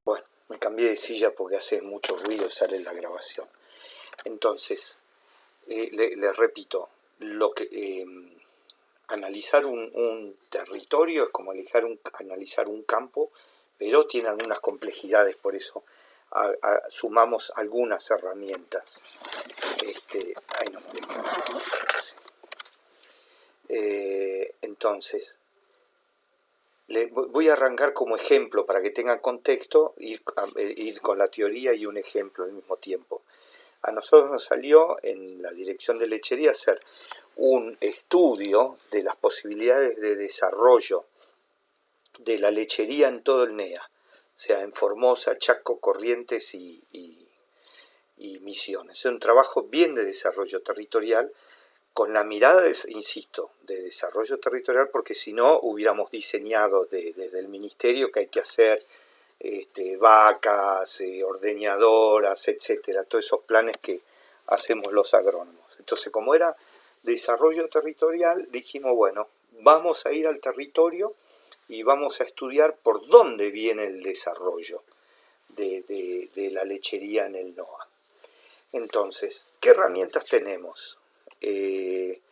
Bueno, me cambié de silla porque hace mucho ruido y sale la grabación. Entonces, les repito, analizar un territorio es como analizar un campo, pero tiene algunas complejidades, por eso sumamos algunas herramientas. Ahí no me deja. Entonces, voy a arrancar como ejemplo para que tengan contexto, ir con la teoría y un ejemplo al mismo tiempo. A nosotros nos salió en la dirección de lechería hacer un estudio de las posibilidades de desarrollo de la lechería en todo el NEA, o sea, en Formosa, Chaco, Corrientes y Misiones. Es un trabajo bien de desarrollo territorial, con la mirada, insisto, de desarrollo territorial, porque si no hubiéramos diseñado desde el ministerio que hay que hacer vacas, ordeñadoras, etcétera, todos esos planes que hacemos los agrónomos. Entonces, como era desarrollo territorial, dijimos, bueno, vamos a ir al territorio y vamos a estudiar por dónde viene el desarrollo de la lechería en el NOA. Entonces, ¿qué herramientas tenemos? El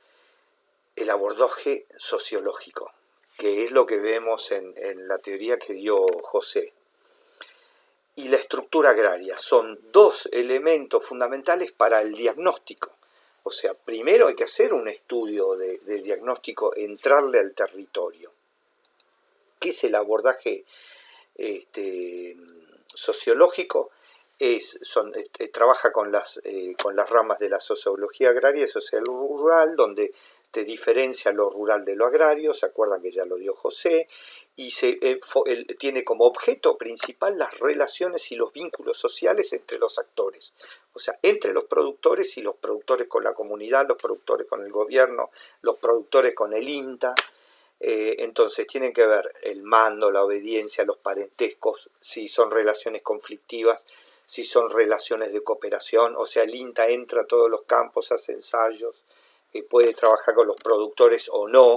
abordaje sociológico, que es lo que vemos en la teoría que dio José, y la estructura agraria. Son dos elementos fundamentales para el diagnóstico. O sea, primero hay que hacer un estudio de diagnóstico, entrarle al territorio. ¿Qué es el abordaje sociológico? Trabaja con las ramas de la sociología agraria y social rural, donde te diferencia lo rural de lo agrario, se acuerdan que ya lo dio José, y tiene como objeto principal las relaciones y los vínculos sociales entre los actores, o sea, entre los productores y los productores con la comunidad, los productores con el gobierno, los productores con el INTA. Entonces tienen que ver el mando, la obediencia, los parentescos, si son relaciones conflictivas, si son relaciones de cooperación, o sea, el INTA entra a todos los campos, hace ensayos, puede trabajar con los productores o no,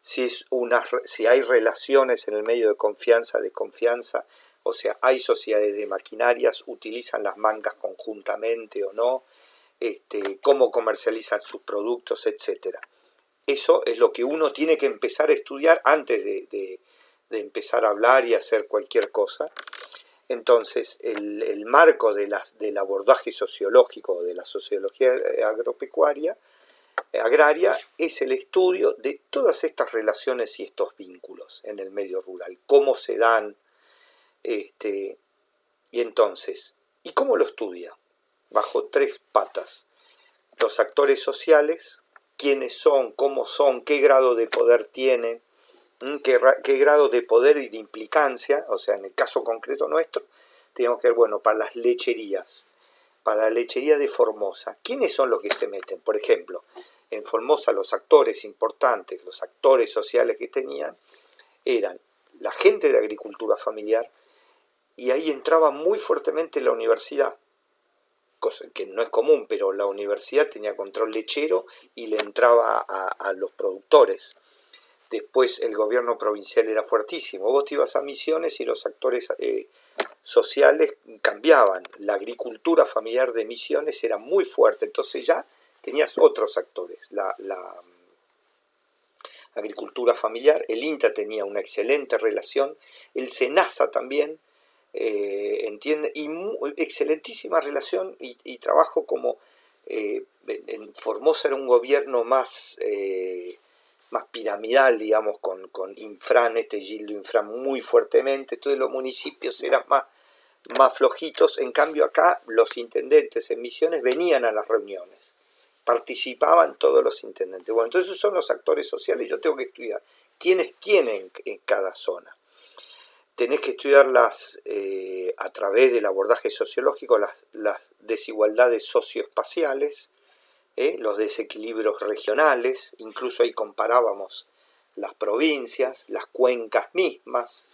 si hay relaciones en el medio de confianza, desconfianza, o sea, hay sociedades de maquinarias, utilizan las mangas conjuntamente o no, cómo comercializan sus productos, etcétera. Eso es lo que uno tiene que empezar a estudiar antes de empezar a hablar y hacer cualquier cosa. Entonces, el marco del abordaje sociológico, de la sociología agraria, es el estudio de todas estas relaciones y estos vínculos en el medio rural, cómo se dan, y entonces, ¿y cómo lo estudia? Bajo tres patas: los actores sociales, quiénes son, cómo son, qué grado de poder tienen, qué grado de poder y de implicancia, o sea, en el caso concreto nuestro, tenemos que ver, bueno, para las lecherías, para la lechería de Formosa, ¿quiénes son los que se meten? Por ejemplo, en Formosa los actores importantes, los actores sociales que tenían, eran la gente de agricultura familiar, y ahí entraba muy fuertemente la universidad, cosa que no es común, pero la universidad tenía control lechero y le entraba a los productores. Después el gobierno provincial era fuertísimo. Vos te ibas a Misiones y los actores sociales cambiaban. La agricultura familiar de Misiones era muy fuerte, entonces ya tenías otros actores. La agricultura familiar, el INTA tenía una excelente relación, el SENASA también, entiende, y excelentísima relación y trabajo como en Formosa era un gobierno más piramidal, digamos, con Infran, Gildo Infran muy fuertemente, todos los municipios eran más flojitos. En cambio acá los intendentes en Misiones venían a las reuniones, participaban todos los intendentes. Bueno, entonces esos son los actores sociales. Yo tengo que estudiar quiénes tienen en cada zona. Tenés que estudiarlas a través del abordaje sociológico, las desigualdades socioespaciales, los desequilibrios regionales, incluso ahí comparábamos las provincias, las cuencas mismas,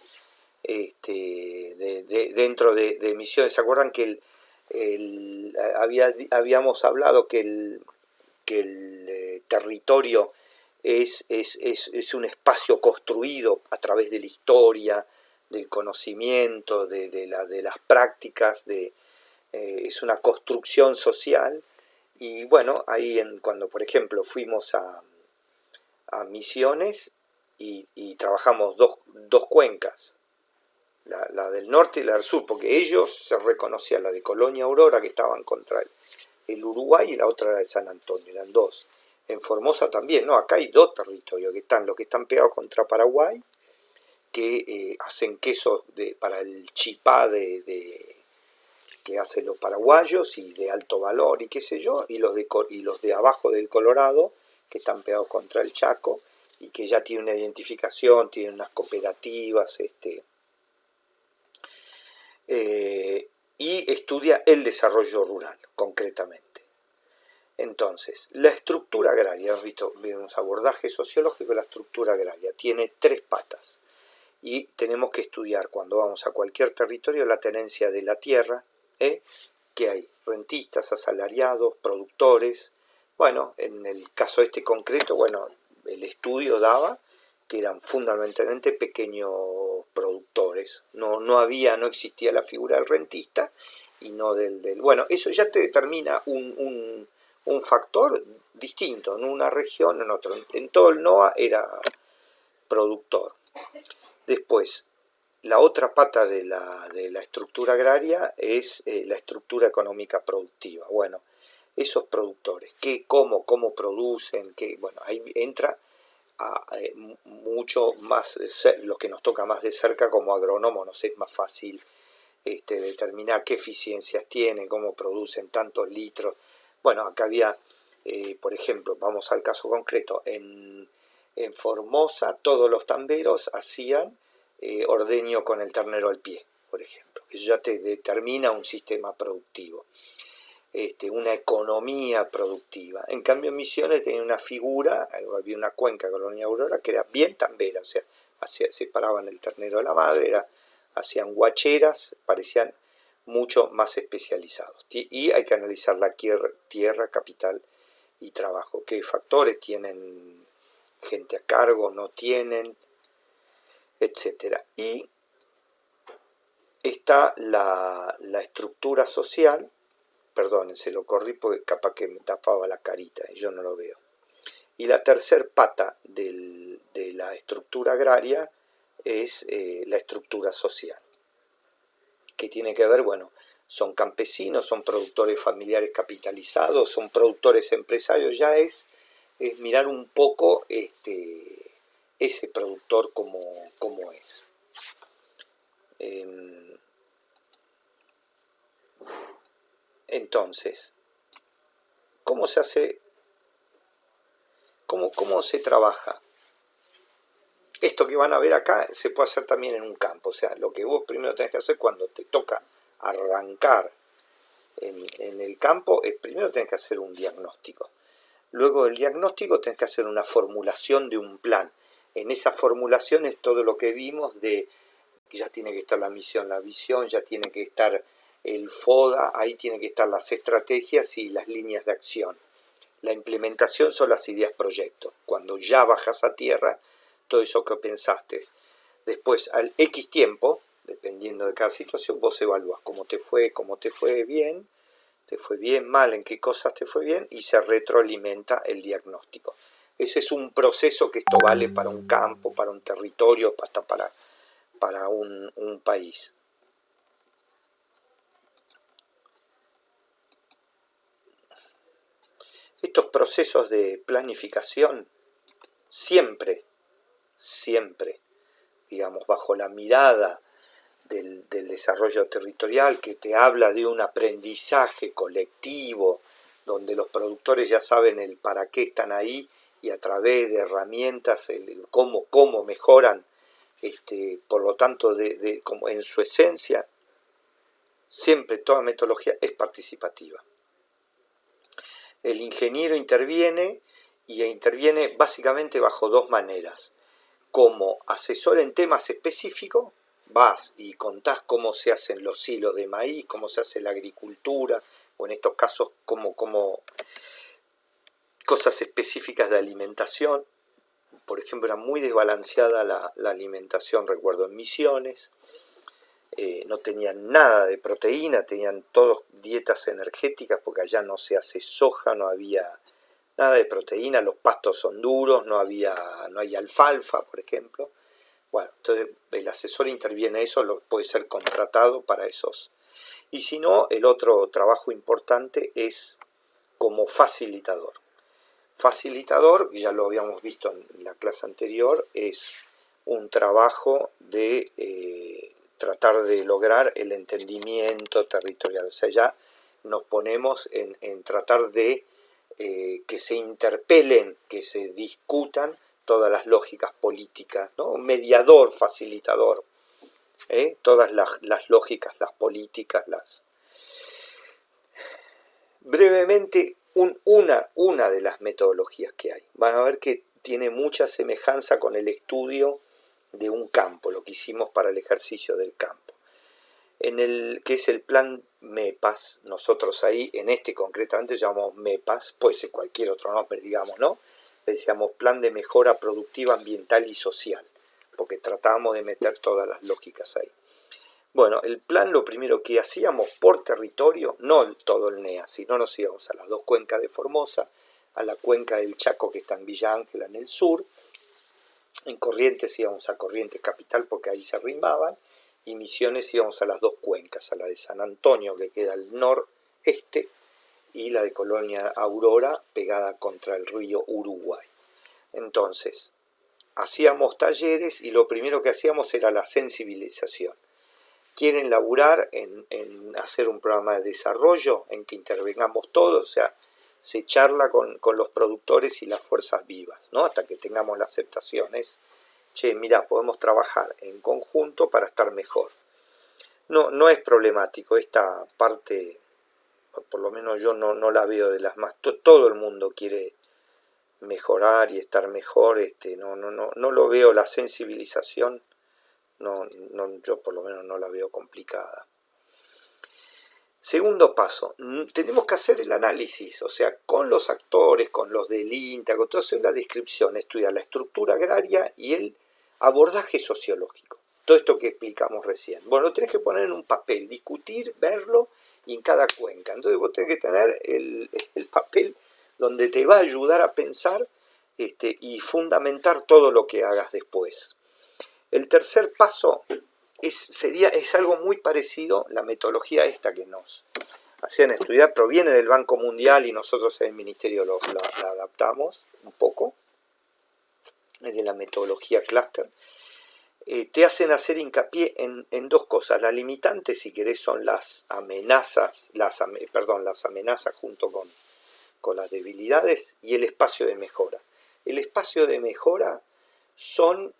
dentro de Misiones. ¿Se acuerdan que habíamos hablado que el territorio es un espacio construido a través de la historia, del conocimiento, de las prácticas, es una construcción social. Y bueno, ahí cuando por ejemplo fuimos a Misiones y trabajamos dos cuencas, la del norte y la del sur, porque ellos se reconocían, la de Colonia Aurora, que estaban contra el Uruguay, y la otra era de San Antonio, eran dos. En Formosa también, no, acá hay dos territorios, que están los que están pegados contra Paraguay, que hacen queso para el chipá que hacen los paraguayos y de alto valor y qué sé yo, y los de abajo del Colorado, que están pegados contra el Chaco, y que ya tienen una identificación, tienen unas cooperativas, y estudia el desarrollo rural, concretamente. Entonces, la estructura agraria, vemos abordaje sociológico de la estructura agraria, tiene tres patas, y tenemos que estudiar cuando vamos a cualquier territorio la tenencia de la tierra, que hay rentistas, asalariados, productores. Bueno, en el caso este concreto, bueno, el estudio daba que eran fundamentalmente pequeños productores. No existía la figura del rentista y no bueno, eso ya te determina un factor distinto en una región, en otro. En todo el NOA era productor. Después, la otra pata de la estructura agraria es la estructura económica productiva. Bueno, esos productores, cómo producen, bueno, ahí entra mucho más, lo que nos toca más de cerca como agrónomos, nos es más fácil determinar qué eficiencias tienen, cómo producen tantos litros. Bueno, acá había, por ejemplo, vamos al caso concreto, en Formosa todos los tamberos hacían ordeño con el ternero al pie, por ejemplo. Eso ya te determina un sistema productivo, una economía productiva. En cambio, en Misiones tenía una figura, había una cuenca, Colonia Aurora, que era bien tambera, o sea, separaban el ternero de la madre, hacían guacheras, parecían mucho más especializados. Y hay que analizar la tierra, capital y trabajo. ¿Qué factores tienen gente a cargo, no tienen, etcétera? Y está la estructura social. Perdón, se lo corrí porque capaz que me tapaba la carita y yo no lo veo. Y la tercer pata de la estructura agraria es la estructura social, que tiene que ver, bueno, son campesinos, son productores familiares capitalizados, son productores empresarios, ya es mirar un poco ese productor como es. Entonces, ¿cómo se hace? ¿Cómo se trabaja? Esto que van a ver acá se puede hacer también en un campo. O sea, lo que vos primero tenés que hacer cuando te toca arrancar en el campo es primero tenés que hacer un diagnóstico. Luego del diagnóstico tenés que hacer una formulación de un plan. En esa formulación es todo lo que vimos de que ya tiene que estar la misión, la visión, ya tiene que estar el FODA, ahí tienen que estar las estrategias y las líneas de acción. La implementación son las ideas proyectos. Cuando ya bajas a tierra, todo eso que pensaste. Después, al X tiempo, dependiendo de cada situación, vos evalúas cómo te fue bien, mal, en qué cosas te fue bien, y se retroalimenta el diagnóstico. Ese es un proceso que esto vale para un campo, para un territorio, hasta para un país. Estos procesos de planificación siempre, digamos, bajo la mirada del desarrollo territorial, que te habla de un aprendizaje colectivo, donde los productores ya saben el para qué están ahí y a través de herramientas cómo mejoran, por lo tanto, como en su esencia, siempre toda metodología es participativa. El ingeniero interviene y interviene básicamente bajo dos maneras. Como asesor en temas específicos, vas y contás cómo se hacen los silos de maíz, cómo se hace la agricultura, o en estos casos como cosas específicas de alimentación, por ejemplo, era muy desbalanceada la alimentación, recuerdo, en Misiones. No tenían nada de proteína, tenían todos dietas energéticas, porque allá no se hace soja, no había nada de proteína, los pastos son duros, no hay alfalfa, por ejemplo. Bueno, entonces el asesor interviene eso, puede ser contratado para esos. Y si no, el otro trabajo importante es como facilitador. Facilitador, ya lo habíamos visto en la clase anterior, es un trabajo de tratar de lograr el entendimiento territorial. O sea, ya nos ponemos en tratar de que se interpelen, que se discutan todas las lógicas políticas, ¿no? Mediador, facilitador, todas las lógicas, las políticas, brevemente, una de las metodologías que hay. Van a ver que tiene mucha semejanza con el estudio de un campo, lo que hicimos para el ejercicio del campo. Que es el plan MEPAS, nosotros ahí, en este concretamente llamamos MEPAS, puede ser cualquier otro nombre, digamos, ¿no? Le decíamos Plan de Mejora Productiva, Ambiental y Social, porque tratábamos de meter todas las lógicas ahí. Bueno, el plan lo primero que hacíamos por territorio, no todo el NEA, sino nos íbamos a las dos cuencas de Formosa, a la cuenca del Chaco que está en Villa Ángela en el sur, en Corrientes íbamos a Corrientes Capital porque ahí se arrimaban, y Misiones íbamos a las dos cuencas, a la de San Antonio que queda al noreste y la de Colonia Aurora pegada contra el río Uruguay. Entonces, hacíamos talleres y lo primero que hacíamos era la sensibilización. Quieren laburar en hacer un programa de desarrollo en que intervengamos todos, o sea, se charla con los productores y las fuerzas vivas, ¿no? Hasta que tengamos la aceptación. Che, mira, podemos trabajar en conjunto para estar mejor. No es problemático, esta parte, por lo menos yo no la veo de las más. Todo el mundo quiere mejorar y estar mejor, no lo veo, la sensibilización. Yo por lo menos no la veo complicada. Segundo paso, tenemos que hacer el análisis, o sea, con los actores, con los del INTA, con toda la descripción, estudiar la estructura agraria y el abordaje sociológico. Todo esto que explicamos recién. Bueno, lo tenés que poner en un papel, discutir, verlo y en cada cuenca. Entonces vos tenés que tener el papel donde te va a ayudar a pensar y fundamentar todo lo que hagas después. El tercer paso es algo muy parecido, la metodología esta que nos hacían estudiar, proviene del Banco Mundial y nosotros en el Ministerio la adaptamos un poco, es de la metodología clúster. Te hacen hacer hincapié en dos cosas. La limitante, si querés, son las amenazas, las amenazas junto con las debilidades, y el espacio de mejora. El espacio de mejora son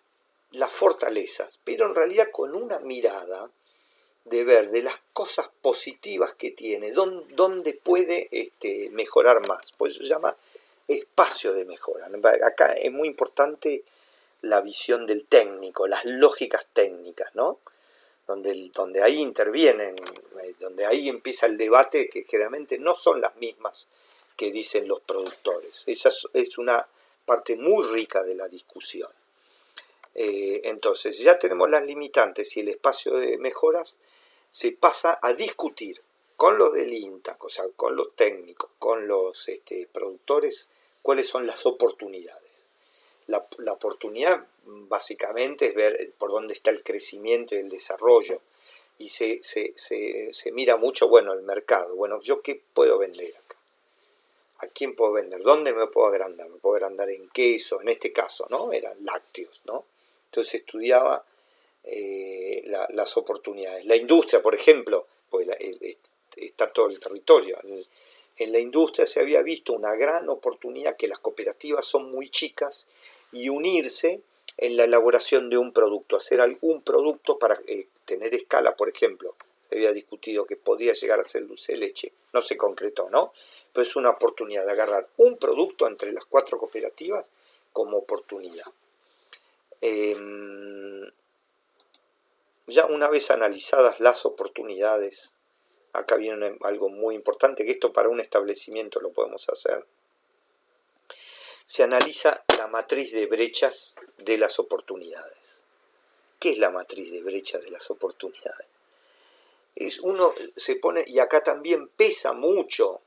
las fortalezas, pero en realidad con una mirada de ver de las cosas positivas que tiene, dónde puede mejorar más. Por eso se llama espacio de mejora. Acá es muy importante la visión del técnico, las lógicas técnicas, ¿no? Donde ahí intervienen, donde ahí empieza el debate, que generalmente no son las mismas que dicen los productores. Esa es una parte muy rica de la discusión. Entonces, ya tenemos las limitantes y el espacio de mejoras, se pasa a discutir con los del INTA, o sea, con los técnicos, con los productores, cuáles son las oportunidades. La oportunidad básicamente es ver por dónde está el crecimiento y el desarrollo, y se mira mucho, bueno, el mercado. Bueno, ¿yo qué puedo vender acá? ¿A quién puedo vender? ¿Dónde me puedo agrandar? Me puedo agrandar en queso, en este caso, ¿no? Eran lácteos, ¿no? Entonces estudiaba las oportunidades. La industria, por ejemplo, pues está todo el territorio. En la industria se había visto una gran oportunidad, que las cooperativas son muy chicas, y unirse en la elaboración de un producto, hacer algún producto para tener escala. Por ejemplo, se había discutido que podía llegar a ser dulce de leche, no se concretó, ¿no? Pero es una oportunidad de agarrar un producto entre las 4 cooperativas como oportunidad. Ya una vez analizadas las oportunidades, acá viene algo muy importante, que esto para un establecimiento lo podemos hacer. se analiza la matriz de brechas de las oportunidades. ¿Qué es la matriz de brechas de las oportunidades? Uno se pone, y acá también pesa mucho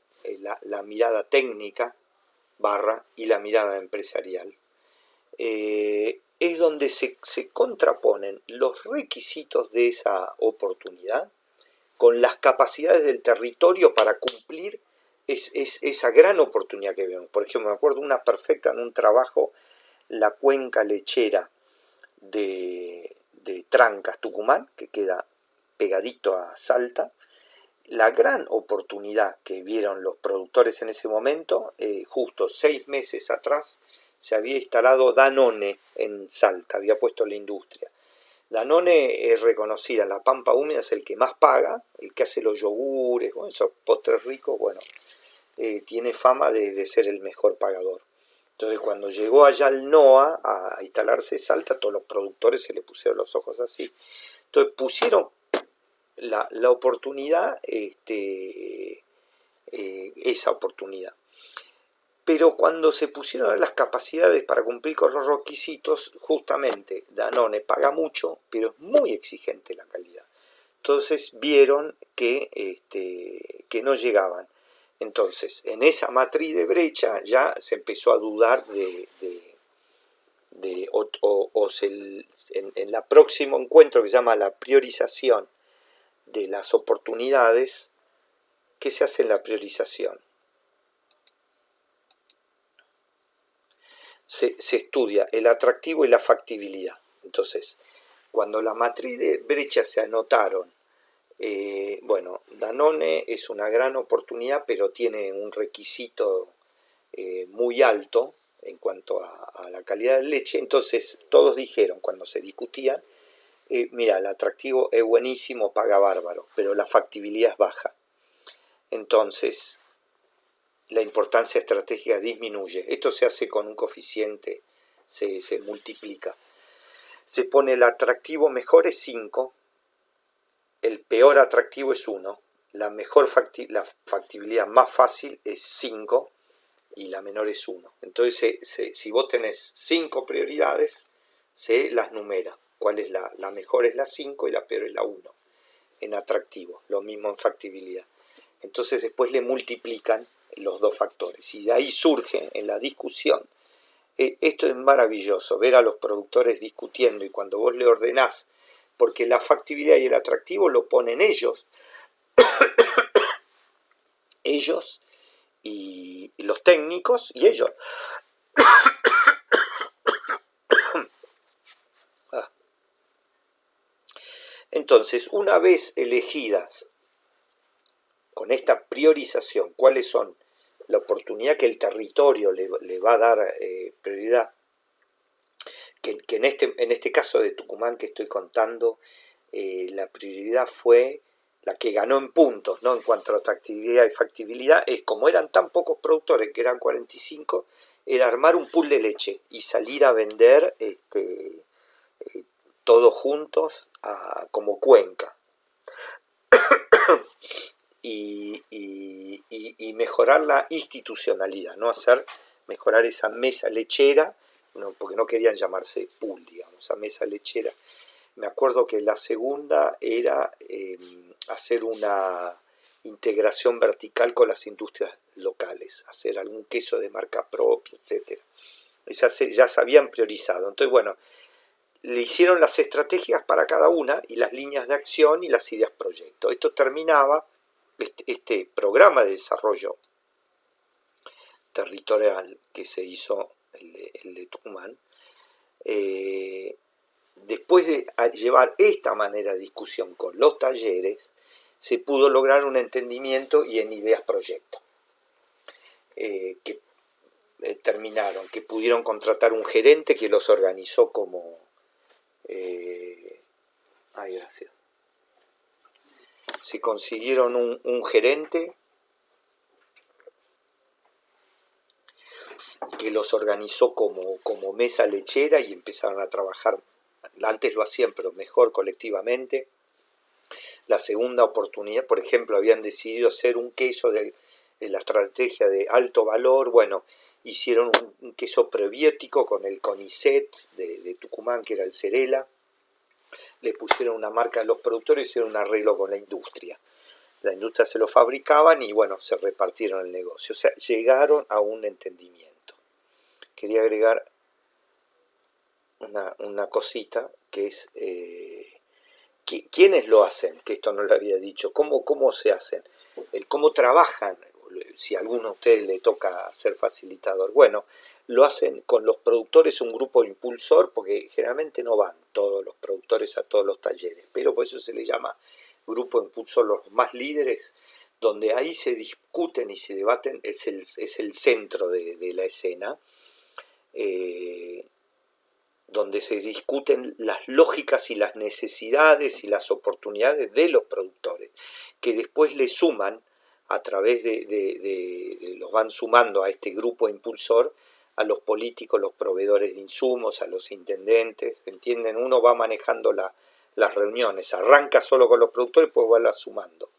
la mirada técnica y la mirada empresarial, es donde se contraponen los requisitos de esa oportunidad con las capacidades del territorio para cumplir esa gran oportunidad que vemos. Por ejemplo, me acuerdo una perfecta en un trabajo, la cuenca lechera de Trancas, Tucumán, que queda pegadito a Salta. La gran oportunidad que vieron los productores en ese momento, justo 6 meses atrás, se había instalado Danone en Salta, había puesto la industria. Danone es reconocida en la Pampa Húmeda, es el que más paga, el que hace los yogures, bueno, esos postres ricos, bueno, tiene fama de ser el mejor pagador. Entonces cuando llegó allá al NOA a instalarse en Salta, a todos los productores se le pusieron los ojos así. Entonces pusieron la oportunidad, esa oportunidad. Pero cuando se pusieron a ver las capacidades para cumplir con los requisitos, justamente Danone paga mucho, pero es muy exigente la calidad. Entonces vieron que no llegaban. Entonces, en esa matriz de brecha ya se empezó a dudar en el próximo encuentro que se llama la priorización de las oportunidades. ¿Qué se hace en la priorización? Se estudia el atractivo y la factibilidad. Entonces, cuando la matriz de brecha se anotaron, bueno, Danone es una gran oportunidad, pero tiene un requisito muy alto en cuanto a la calidad de leche. Entonces todos dijeron, cuando se discutían, mira, el atractivo es buenísimo, paga bárbaro, pero la factibilidad es baja. Entonces la importancia estratégica disminuye. Esto se hace con un coeficiente, se multiplica. Se pone el atractivo mejor es 5, el peor atractivo es 1, la factibilidad más fácil es 5 y la menor es 1. Entonces, si vos tenés 5 prioridades, se las numera. ¿Cuál es la mejor? Es la 5 y la peor es la 1 en atractivo, lo mismo en factibilidad. Entonces después le multiplican los dos factores y de ahí surge en la discusión. Esto es maravilloso, ver a los productores discutiendo, y cuando vos le ordenás, porque la factibilidad y el atractivo lo ponen ellos y los técnicos y ellos. Entonces, una vez elegidas con esta priorización cuáles son la oportunidad que el territorio le va a dar prioridad, que en este caso de Tucumán que estoy contando, la prioridad fue la que ganó en puntos, ¿no? En cuanto a atractividad y factibilidad, es como eran tan pocos productores, que eran 45, era armar un pool de leche y salir a vender todos juntos como cuenca. Y mejorar la institucionalidad, ¿no? Mejorar esa mesa lechera, porque no querían llamarse pool, digamos, esa mesa lechera. Me acuerdo que la segunda era hacer una integración vertical con las industrias locales, hacer algún queso de marca propia, etc. Ya se habían priorizado. Entonces, bueno, le hicieron las estrategias para cada una y las líneas de acción y las ideas proyecto. Esto terminaba, este programa de desarrollo territorial que se hizo, el de Tucumán, después de llevar esta manera de discusión con los talleres, se pudo lograr un entendimiento y en ideas proyecto, que terminaron, que pudieron contratar un gerente que los organizó como... gracias. Se consiguieron un gerente que los organizó como mesa lechera y empezaron a trabajar. Antes lo hacían, pero mejor colectivamente. La segunda oportunidad, por ejemplo, habían decidido hacer un queso de la estrategia de alto valor. Bueno, hicieron un queso prebiótico con el CONICET de Tucumán, que era el Cerela, le pusieron una marca a los productores, hicieron un arreglo con la industria se lo fabricaban y bueno, se repartieron el negocio, o sea, llegaron a un entendimiento. Quería agregar una cosita que es ¿quiénes lo hacen? Que esto no lo había dicho. ¿Cómo se hacen? ¿Cómo trabajan? Si a alguno de ustedes le toca ser facilitador. Bueno, lo hacen con los productores, un grupo impulsor, porque generalmente no van todos los productores a todos los talleres, pero por eso se le llama grupo impulsor, los más líderes, donde ahí se discuten y se debaten, es el centro de la escena, donde se discuten las lógicas y las necesidades y las oportunidades de los productores, que después le suman, a través los van sumando a este grupo impulsor, a los políticos, los proveedores de insumos, a los intendentes, ¿entienden? Uno va manejando las reuniones, arranca solo con los productores, pues va sumando.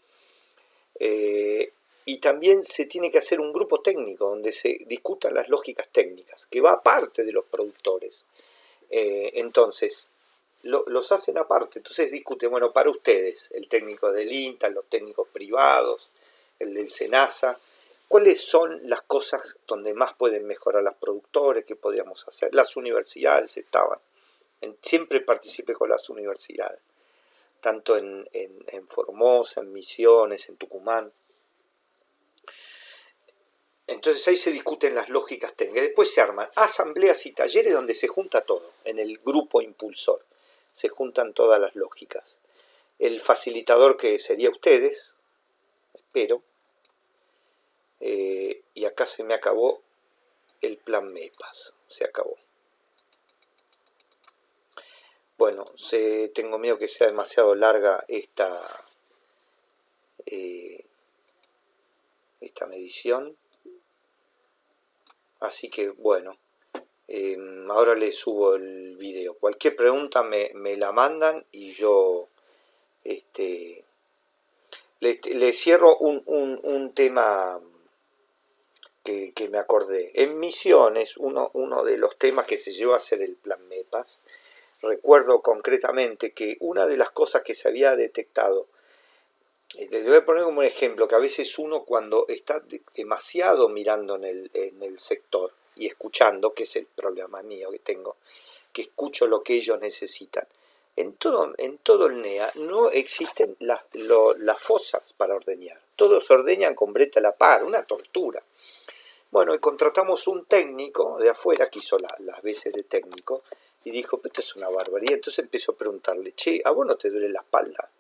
Y también se tiene que hacer un grupo técnico, donde se discutan las lógicas técnicas, que va aparte de los productores. Entonces, los hacen aparte, entonces discuten, bueno, para ustedes, el técnico del INTA, los técnicos privados, el del SENASA, ¿cuáles son las cosas donde más pueden mejorar los productores? ¿Qué podríamos hacer? Las universidades estaban, siempre participé con las universidades, tanto en Formosa, en Misiones, en Tucumán. Entonces ahí se discuten las lógicas técnicas. Después se arman asambleas y talleres donde se junta todo, en el grupo impulsor. Se juntan todas las lógicas. El facilitador que sería ustedes, espero. Y acá se me acabó el plan MEPAS. Se acabó. Bueno, tengo miedo que sea demasiado larga esta medición. Así que bueno, ahora les subo el video. Cualquier pregunta me la mandan y yo le cierro un tema que me acordé. En Misiones, uno de los temas que se llevó a hacer el plan MEPAS, recuerdo concretamente que una de las cosas que se había detectado, le voy a poner como un ejemplo, que a veces uno cuando está demasiado mirando en el sector y escuchando, que es el problema mío que tengo, que escucho lo que ellos necesitan. En todo el NEA no existen las fosas para ordeñar. Todos se ordeñan con breta a la par, una tortura. Bueno, y contratamos un técnico de afuera que hizo las veces de técnico y dijo, esto es una barbaridad. Entonces empezó a preguntarle, che, ¿a vos no te duele la espalda?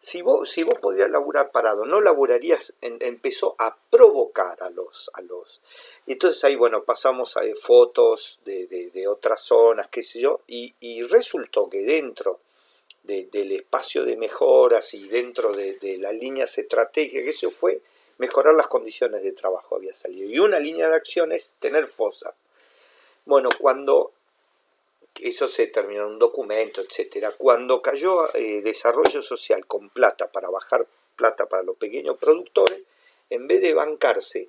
Si vos podrías laburar parado, ¿no laburarías? Empezó a provocar a los... Y entonces ahí, bueno, pasamos a fotos de otras zonas, qué sé yo, y resultó que dentro del espacio de mejoras y dentro de las líneas estratégicas, que eso fue mejorar las condiciones de trabajo, había salido. Y una línea de acción es tener fosa. Bueno, cuando eso se terminó en un documento, etcétera. Cuando cayó desarrollo social con plata para bajar plata para los pequeños productores, en vez de bancarse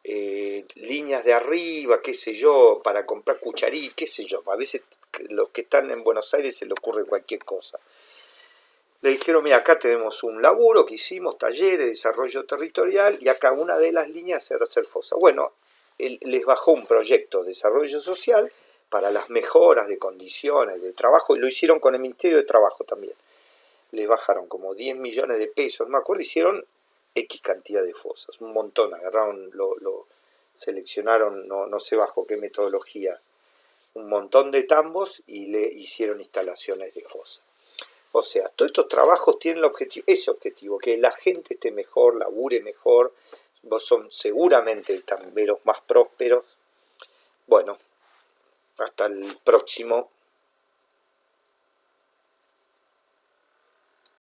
líneas de arriba, qué sé yo, para comprar cucharitas, qué sé yo, a veces los que están en Buenos Aires se les ocurre cualquier cosa. Le dijeron, mira, acá tenemos un laburo que hicimos, talleres, desarrollo territorial, y acá una de las líneas es hacer fosa. Bueno, les bajó un proyecto de desarrollo social para las mejoras de condiciones de trabajo, y lo hicieron con el Ministerio de Trabajo también. Les bajaron como 10 millones de pesos, no me acuerdo, hicieron X cantidad de fosas, un montón, agarraron, lo seleccionaron, no sé bajo qué metodología, un montón de tambos y le hicieron instalaciones de fosas. O sea, todos estos trabajos tienen ese objetivo, que la gente esté mejor, labure mejor, son seguramente tamberos más prósperos. Bueno, hasta el próximo.